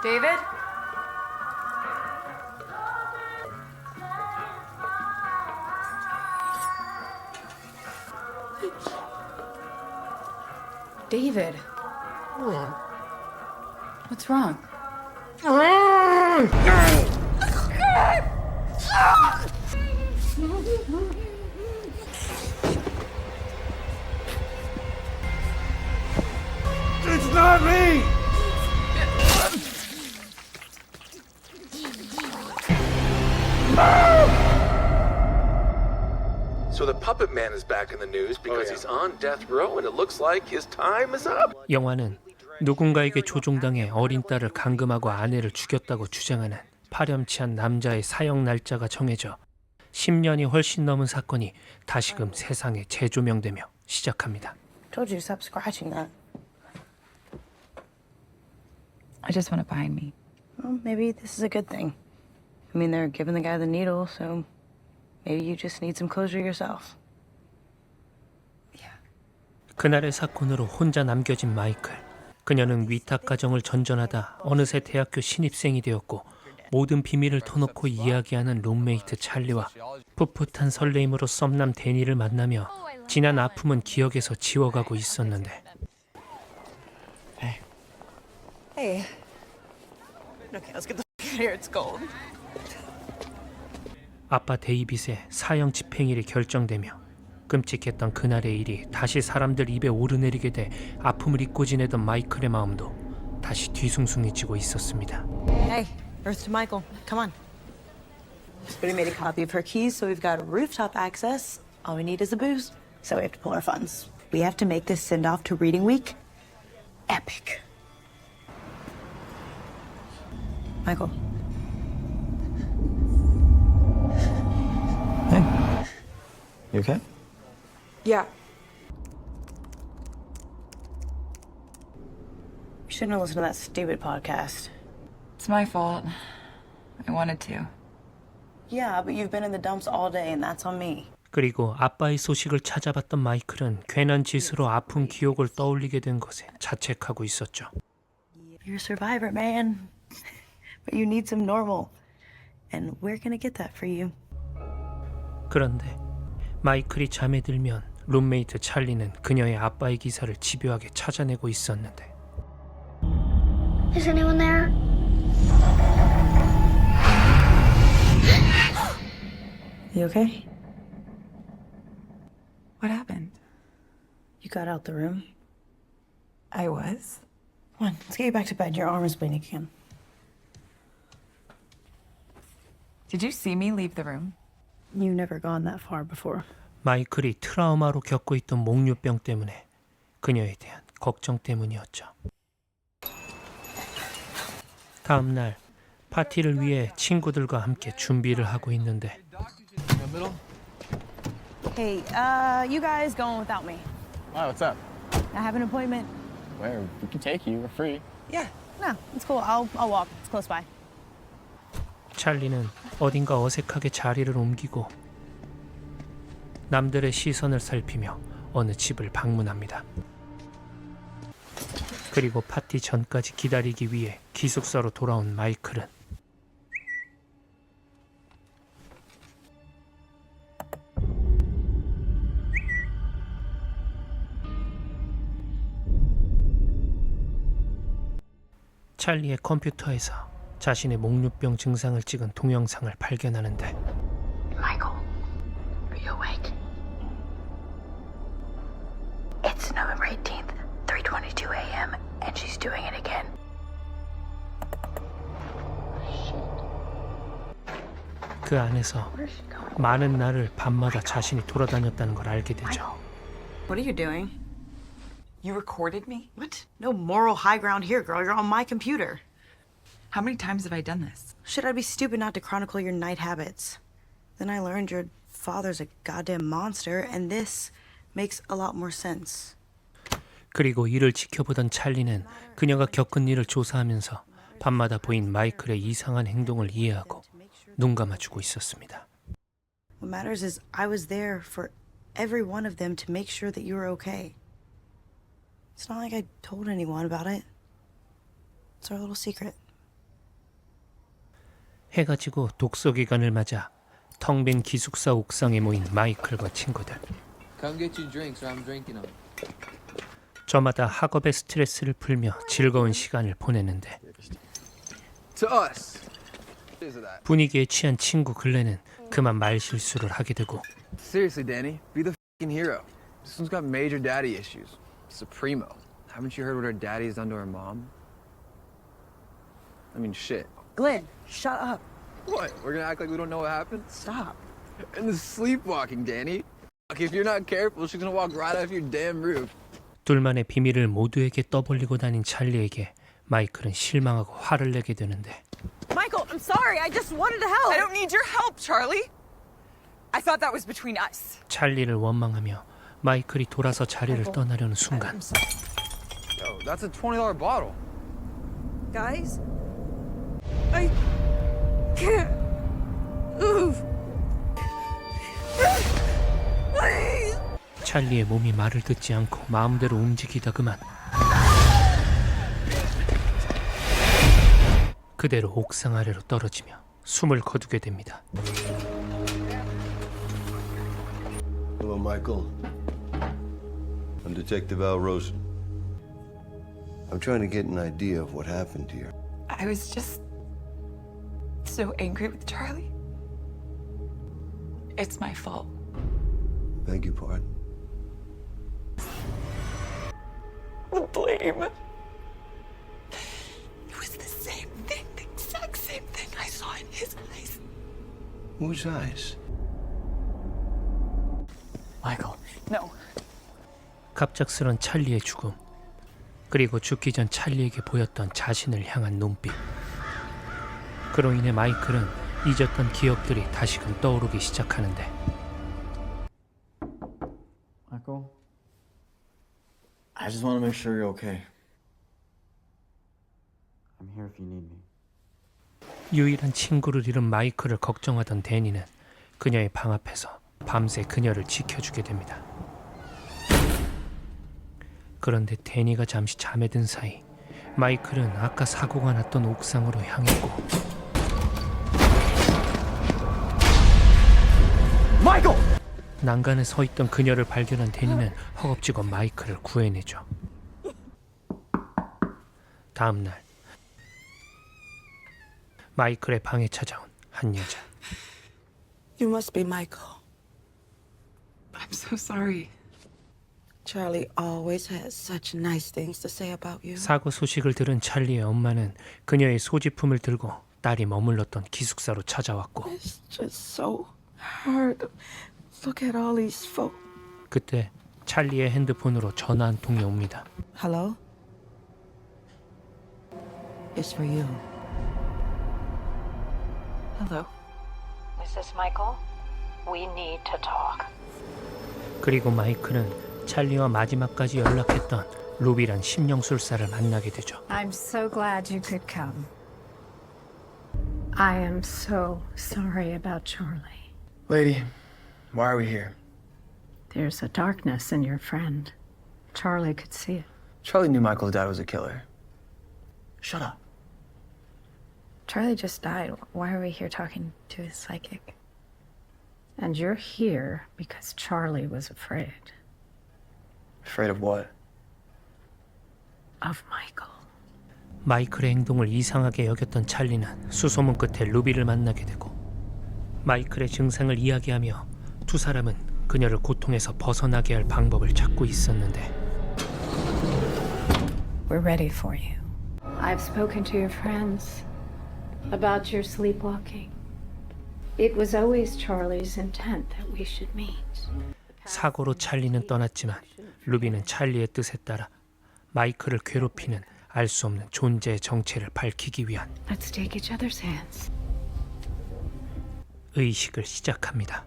David? David. What's wrong? It's not me! So the puppet man is back in the news because he's on death row and it looks like his time is up. 영화는 누군가에게 조종당해 어린 딸을 감금하고 아내를 죽였다고 주장하는 파렴치한 남자의 사형 날짜가 정해져 10년이 훨씬 넘은 사건이 다시금 세상에 재조명되며 시작합니다. Told you to stop scratching that. I just want it behind me. Well, maybe this is a good thing. I mean, they're giving the guy the needle, so maybe you just need some closure yourself. 그날의 사건으로 혼자 남겨진 마이클. 그녀는 위탁 가정을 전전하다 어느새 대학교 신입생이 되었고 모든 비밀을 터놓고 이야기하는 룸메이트 찰리와 풋풋한 설레임으로 썸남 데니를 만나며 지난 아픔은 기억에서 지워가고 있었는데 Hey. Okay, let's get the f out of here. It's cold. 아빠 데이빗의 사형 집행일이 결정되며 끔찍했던 그날의 일이 다시 사람들 입에 오르내리게 돼 아픔을 잊고 지내던 마이클의 마음도 다시 뒤숭숭해지고 있었습니다. Hey, Earth to Michael. Come on. Somebody made a copy of her keys, so we've got rooftop access. All we need is a booze. So we have to pull our funds. We have to make this send-off to reading week epic. Michael. Hey. You okay? Yeah. You shouldn't have listened to that stupid podcast. It's my fault. I wanted to. Yeah, but you've been in the dumps all day, and that's on me. 그리고 아빠의 소식을 찾아봤던 마이클은 괜한 짓으로 아픈 기억을 떠올리게 된 것에 자책하고 있었죠. You're a survivor, man. But you need some normal. And we're gonna get that for you. 그런데 마이클이 잠에 들면 룸메이트 찰리는 그녀의 아빠의 기사를 집요하게 찾아내고 있었는데 Is anyone there? You okay? What happened? You got out the room. I was. Come on, let's get you back to bed. Your arm is bleeding again. Did you see me leave the room? You've never gone that far before. 마이클이 트라우마로 겪고 있던 목류병 때문에 그녀에 대한 걱정 때문이었죠. 다음 날 파티를 위해 친구들과 함께 준비를 하고 있는데 Hey, you guys going without me. Wow, what's up? I have an appointment. Where? We can take you. We're free. Yeah, no, it's cool. I'll walk. It's close by. 찰리는 어딘가 어색하게 자리를 옮기고 남들의 시선을 살피며 어느 집을 방문합니다. 그리고 파티 전까지 기다리기 위해 기숙사로 돌아온 마이클은 찰리의 컴퓨터에서 자신의 목류병 증상을 찍은 동영상을 발견하는데 Michael, are you awake? It's November 18th, 3:22 a.m., and she's doing it again. 그 안에서 많은 날을 밤마다 자신이 돌아다녔다는 걸 알게 되죠. What are you doing? You recorded me? What? No moral high ground here, girl. You're on my computer. How many times have I done this? Should I be stupid not to chronicle your night habits? Then I learned your father's a goddamn monster, and this makes a lot more sense. 그리고 이를 지켜보던 찰리는 그녀가 겪은 일을 조사하면서 밤마다 보인 마이클의 이상한 행동을 이해하고 눈 감아주고 있었습니다. What matters is I was there for every one of them to make sure that you were okay. It's not like I told anyone about it. It's our little secret. 해가 지고 독서 기간을 맞아 텅 빈 기숙사 옥상에 모인 마이클과 친구들. Come get you drinks or I'm drinking them. 저마다 학업의 스트레스를 풀며 즐거운 시간을 보내는데 To us. Is that? 분위기에 취한 친구 글렌은 그만 말실수를 하게 되고 Seriously, Danny, be the fucking hero. This one's got major daddy issues. Supremo. Haven't you heard what her daddy's done to her mom? I mean, shit. Glenn, shut up. What? We're gonna act like we don't know what happened? Stop. And the sleepwalking, Danny. Fuck, if you're not careful, she's gonna walk right off your damn roof. 둘만의 비밀을 모두에게 떠벌리고 다닌 찰리에게 마이클은 실망하고 화를 내게 되는데 Michael, I'm sorry. I just wanted to help. I don't need your help, Charlie. I thought that was between us. 찰리를 원망하며 마이클이 돌아서 자리를 떠나려는 순간 I'm sorry. Yo, that's a $20 bottle. Guys, I can't move. Please. 찰리의 몸이 말을 듣지 않고 마음대로 움직이다 그만 그대로 옥상 아래로 떨어지며 숨을 거두게 됩니다. Hello, Michael. I'm Detective Al Rosen. I'm trying to get an idea of what happened to you. I was just so angry with Charlie. It's my fault. Beg your pardon. The blame. It was the same thing, the exact same thing I saw in his eyes. Whose eyes? Michael. No. 갑작스런 찰리의 죽음 그리고 죽기 전 찰리에게 보였던 자신을 향한 눈빛 그로 인해 마이클은 잊었던 기억들이 다시금 떠오르기 시작하는데 Michael? I just want to make sure you're okay. I'm here if you need me. 유일한 친구를 잃은 마이클을 걱정하던 데니는 그녀의 방 앞에서 밤새 그녀를 지켜주게 됩니다. 그런데 데니가 잠시 잠에 든 사이 마이클은 아까 사고가 났던 옥상으로 향했고 Michael! 난간에 서 있던 그녀를 발견한 데니는 허겁지겁 마이클을 구해내죠. 다음 날 마이클의 방에 찾아온 한 여자. You must be Michael. I'm so sorry. Charlie always has such nice things to say about you. 사고 소식을 들은 찰리의 엄마는 그녀의 소지품을 들고 딸이 머물렀던 기숙사로 찾아왔고 It's just so hard. Look at all these folk. 그때 찰리의 핸드폰으로 전화 한 통이 옵니다. Hello? It's for you. Hello. Mrs. Michael, we need to talk. 그리고 마이클은 찰리와 마지막까지 연락했던 루비란 심령술사를 만나게 되죠. I'm so glad you could come. I am so sorry about Charlie. Lady, why are we here? There's a darkness in your friend. Charlie could see it. Charlie knew Michael's dad was a killer. Shut up. Charlie just died. Why are we here talking to his psychic? And you're here because Charlie was afraid Afraid of what? of Michael. 마이클의 행동을 이상하게 여겼던 찰리는 수소문 끝에 루비를 만나게 되고 마이클의 증상을 이야기하며 두 사람은 그녀를 고통에서 벗어나게 할 방법을 찾고 있었는데 We're ready for you. I've spoken to your friends about your sleepwalking. It was always Charlie's intent that we should meet. 사고로 찰리는 떠났지만 루비는 찰리의 뜻에 따라 마이클을 괴롭히는 알 수 없는 존재의 정체를 밝히기 위한 Let's take each other's hands. 의식을 시작합니다.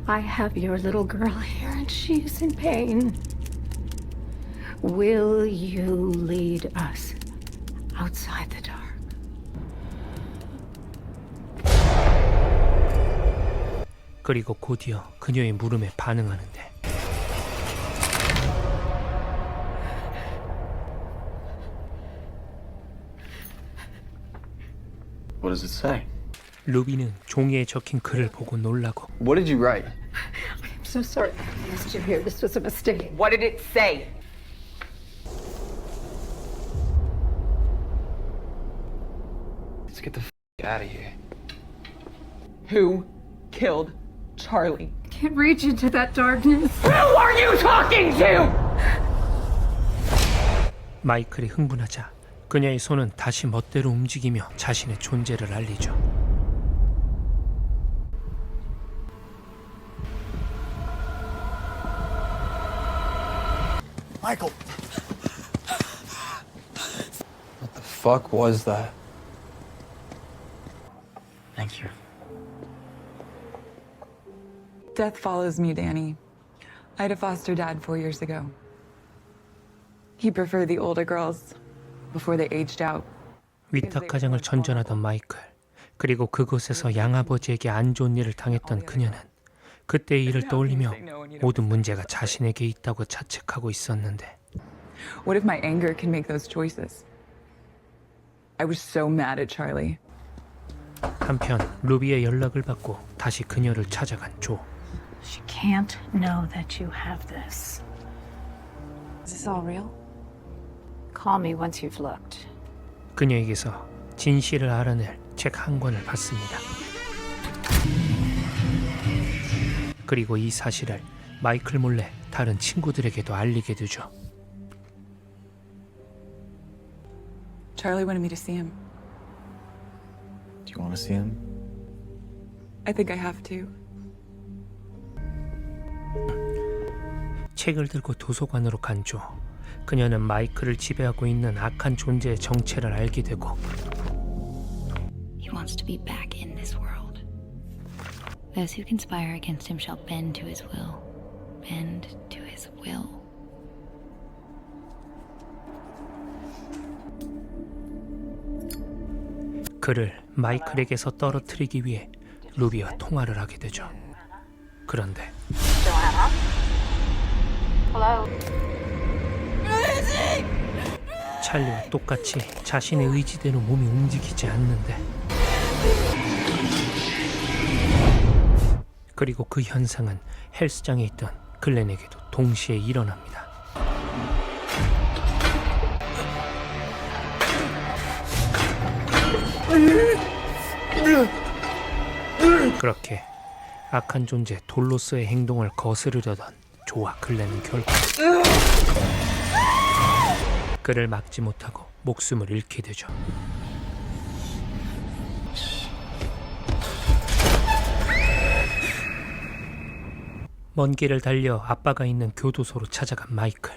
I have your little girl here and she's in pain. Will you lead us outside the dark? 그리고 곧이어 그녀의 물음에 반응하는데 What does it say? 루비는 종이에 적힌 글을 보고 놀라고 What did you write? I'm so sorry I asked you here. This was a mistake. What did it say? Let's get the out of here. Who killed Charlie? Can't reach into that darkness. Who are you talking to? 마이클이 흥분하자 그녀의 손은 다시 멋대로 움직이며 자신의 존재를 알리죠. Michael! What the fuck was that? Thank you. Death follows me, Danny. I had a foster dad 4 years ago. He preferred the older girls before they aged out. 위탁 가정을 전전하던 마이클, 그리고 그곳에서 양아버지에게 안 좋은 일을 당했던 그녀는 그때의 일을 떠올리며 모든 문제가 자신에게 있다고 자책하고 있었는데 What if my anger can make those choices? I was so mad at Charlie. 한편 루비의 연락을 받고 다시 그녀를 찾아간 조. She can't know that you have this. Is this all real? Call me once you've looked. 그녀에게서 진실을 알아낼 책 한 권을 받습니다. 그리고 이 사실을 마이클 몰래 다른 친구들에게도 알리게 되죠. Charlie wanted me to see him. Do you want to see him? I think I have to. 책을 들고 도서관으로 간 조. 그녀는 마이클을 지배하고 있는 악한 존재의 정체를 알게 되고 He wants to be back in this world. Those who conspire against him shall bend to his will. Bend to his will. 그를 마이클에게서 떨어뜨리기 위해 루비와 통화를 하게 되죠. 그런데 찰리와 똑같이 자신의 의지대로 몸이 움직이지 않는데 그리고 그 현상은 헬스장에 있던 글렌에게도 동시에 일어납니다. 그렇게 악한 존재 돌로스의 행동을 거스르려던 조와 글렌은 결국 그를 막지 못하고 목숨을 잃게 되죠. 먼 길을 달려 아빠가 있는 교도소로 찾아간 마이클.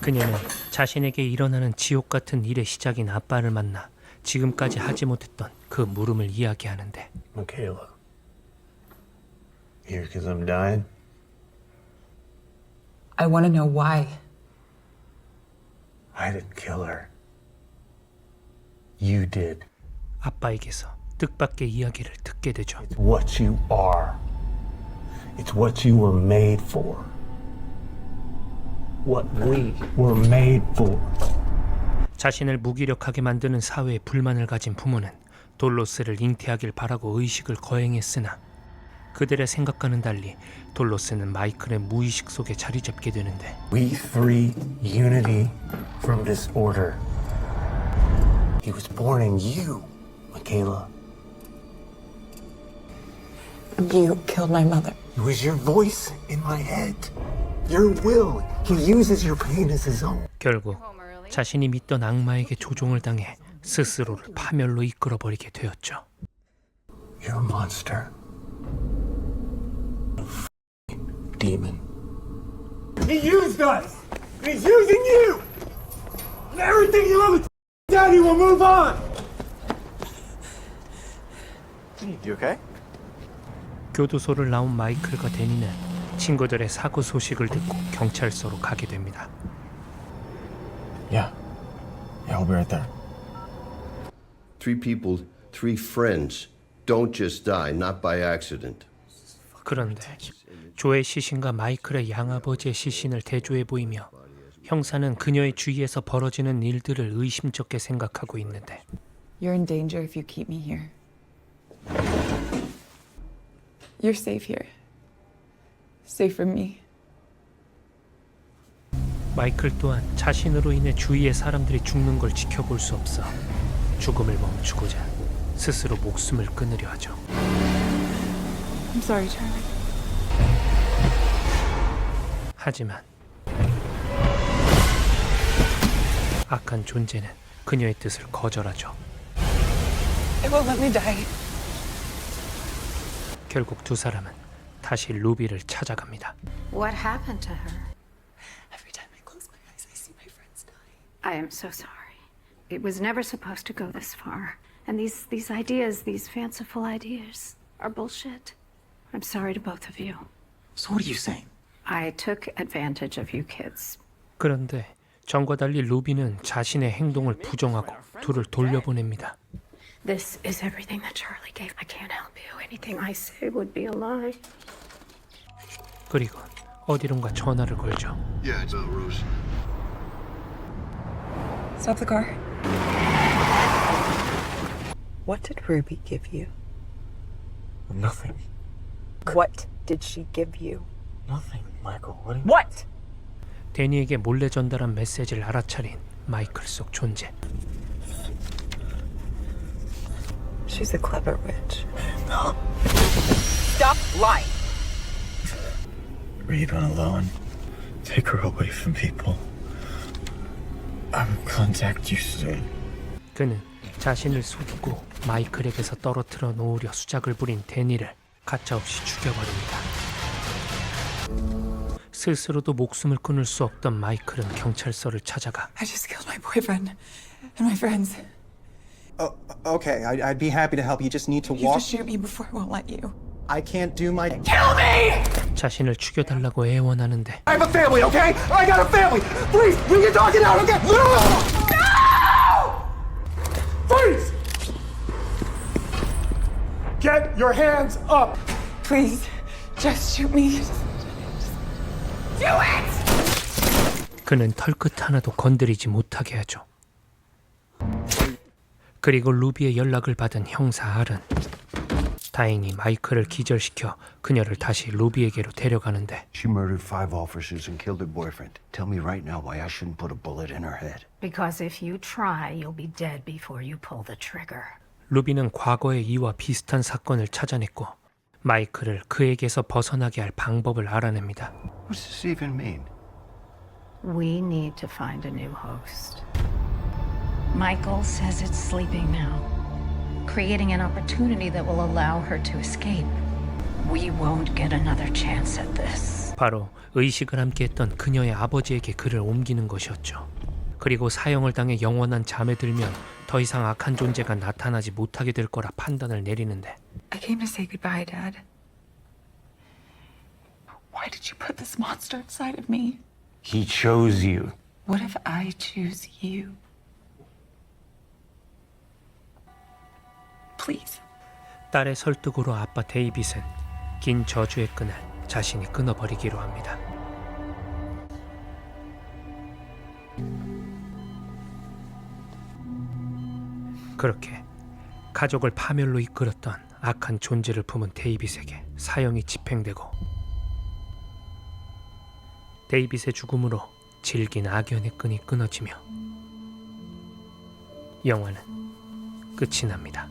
그녀는 자신에게 일어나는 지옥 같은 일의 시작인 아빠를 만나 지금까지 하지 못했던 그 물음을 이야기하는데 Michaela. Here because I'm dying? I want to know why. I didn't kill her. You did. 아빠에게서 뜻밖의 이야기를 듣게 되죠. It's what you are. It's what you were made for. What we were made for. 자신을 무기력하게 만드는 사회에 불만을 가진 부모는 돌로스를 잉태하길 바라고 의식을 거행했으나 그들의 생각과는 달리 돌로스는 마이클의 무의식 속에 자리 잡게 되는데 We three unity from disorder. He was born in you, Michaela. You killed my mother. It was your voice in my head. Your will. He uses your pain as his own. 결국 자신이 믿던 악마에게 조종을 당해 스스로를 파멸로 이끌어버리게 되었죠. You're a monster. A demon. He used us! He's using you! And everything you ever Daddy will move on! You okay? 교도소를 나온 마이클과 데니는 친구들의 사고 소식을 듣고 경찰서로 가게 됩니다. Yeah. Yeah, I'll be right there. 3 people, 3 friends don't just die, not by accident. 그런데 조의 시신과 마이클의 양아버지의 시신을 대조해 보이며 형사는 그녀의 주위에서 벌어지는 일들을 의심쩍게 생각하고 있는데 You're in danger if you keep me here. You're safe here. Safe from me. 마이클 또한 자신으로 인해 주위의 사람들이 죽는 걸 지켜볼 수 없어 죽음을 멈추고자 스스로 목숨을 끊으려 하죠. I'm sorry, Charlie. 하지만 악한 존재는 그녀의 뜻을 거절하죠. It won't let me die. 결국 두 사람은 다시 루비를 찾아갑니다. What happened to her? Every time I close my eyes, I see my friends die. I am so sorry. It was never supposed to go this far. And these ideas, these fanciful ideas, are bullshit. I'm sorry to both of you. So what are you saying? I took advantage of you kids. 그런데 전과 달리 루비는 자신의 행동을 부정하고 둘을 돌려보냅니다. This is everything that Charlie gave. I can't help you. Anything I say would be a lie. 그리고 어디론가 전화를 걸죠. Yeah, it's Rose. Stop the car. What did Ruby give you? Nothing. What did she give you? Nothing, Michael. What? What? 데니에게 몰래 전달한 메시지를 알아차린 마이클 속 존재. She's a clever witch. No. Stop lying. Leave her alone. Take her away from people. I will contact you soon. 그는 자신을 속이고 마이클에게서 떨어뜨려 놓으려 수작을 부린 데니를 가차없이 죽여버립니다. 스스로도 목숨을 끊을 수 없던 마이클은 경찰서를 찾아가 I just killed my boyfriend and my friends. Oh, okay. I'd be happy to help. You just need to You walk. have to shoot me before I won't let you. I can't do my. Kill me! 자신을 죽여달라고 애원하는데 I have a family, okay? I got a family. Please, we can talk it out, okay? No! Please! Get your hands up. Please, just shoot me. Do it! 그는 털끝 하나도 건드리지 못하게 하죠. 그리고 루비의 연락을 받은 형사 알은 다행히 마이클을 기절시켜 그녀를 다시 루비에게로 데려가는데 She murdered 5 officers and killed her boyfriend. Tell me right now why I shouldn't put a bullet in her head. Because if you try, you'll be dead before you pull the trigger. 루비는 과거의 이와 비슷한 사건을 찾아냈고 마이클을 그에게서 벗어나게 할 방법을 알아냅니다. What does this even mean? We need to find a new host. Michael says it's sleeping now, creating an opportunity that will allow her to escape. We won't get another chance at this. 바로 의식을 함께했던 그녀의 아버지에게 그를 옮기는 것이었죠. 그리고 사형을 당해 영원한 잠에 들면 더 이상 악한 존재가 나타나지 못하게 될 거라 판단을 내리는데 I came to say goodbye, Dad. Why did you put this monster inside of me? He chose you. What if I choose you? Please. 딸의 설득으로 아빠 데이빗은 긴 저주의 끈을 자신이 끊어버리기로 합니다. 그렇게 가족을 파멸로 이끌었던 악한 존재를 품은 데이빗에게 사형이 집행되고 데이빗의 죽음으로 질긴 악연의 끈이 끊어지며 영화는 끝이 납니다.